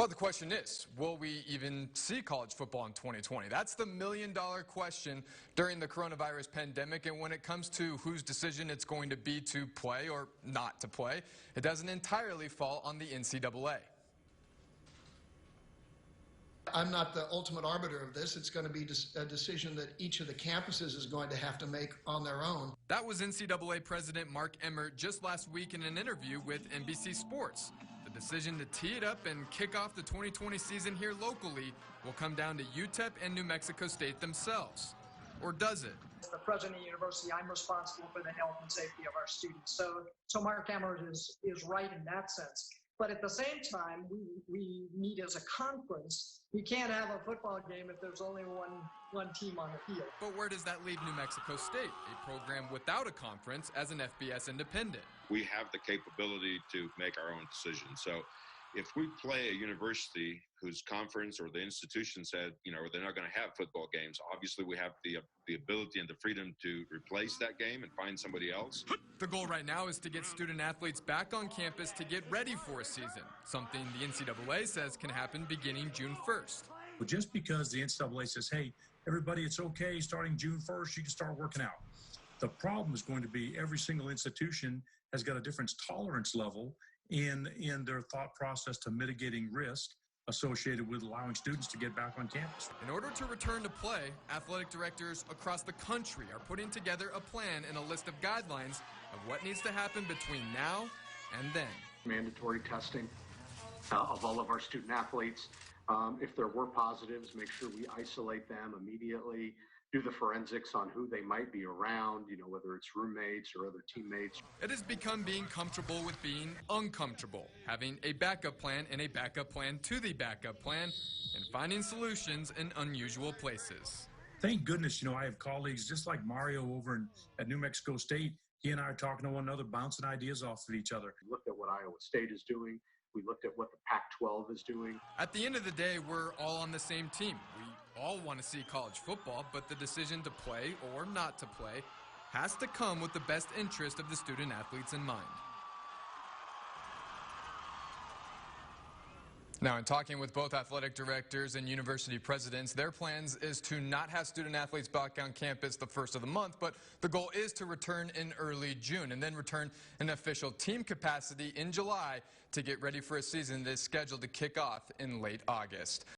Well, the question is, will we even see college football in 2020? That's the million-dollar question during the coronavirus pandemic. And when it comes to whose decision it's going to be to play or not to play, it doesn't entirely fall on the NCAA. I'm not the ultimate arbiter of this. It's going to be a decision that each of the campuses is going to have to make on their own. That was NCAA President Mark Emmert just last week in an interview with NBC Sports. The decision to tee it up and kick off the 2020 season here locally will come down to UTEP and New Mexico State themselves. Or does it? As the president of the university, I'm responsible for the health and safety of our students. So Mark Emmert is right in that sense. But at the same time, we meet as a conference. We can't have a football game if there's only one team on the field. But where does that leave New Mexico State, a program without a conference as an FBS independent? We have the capability to make our own decisions. So if we play a university whose conference or the institution said, they're not going to have football games, obviously we have the ability and the freedom to replace that game and find somebody else. The goal right now is to get student athletes back on campus to get ready for a season, something the NCAA says can happen beginning June 1st. But just because the NCAA says, hey, everybody, it's okay, starting June 1st, you can start working out. The problem is going to be every single institution has got a different tolerance level in their thought process to mitigating risk associated with allowing students to get back on campus. In order to return to play, athletic directors across the country are putting together a plan and a list of guidelines of what needs to happen between now and then. Mandatory testing of all of our student athletes. If there were positives, make sure we isolate them immediately. Do the forensics on who they might be around, whether it's roommates or other teammates. It has become being comfortable with being uncomfortable, having a backup plan and a backup plan to the backup plan, and finding solutions in unusual places. Thank goodness, I have colleagues just like Mario over at New Mexico State. He and I are talking to one another, bouncing ideas off of each other. We looked at what Iowa State is doing. We looked at what the Pac-12 is doing. At the end of the day, we're all on the same team. We all want to see college football, but the decision to play or not to play has to come with the best interest of the student athletes in mind. Now, in talking with both athletic directors and university presidents, their plans is to not have student athletes back on campus the first of the month, but the goal is to return in early June and then return in official team capacity in July to get ready for a season that is scheduled to kick off in late August.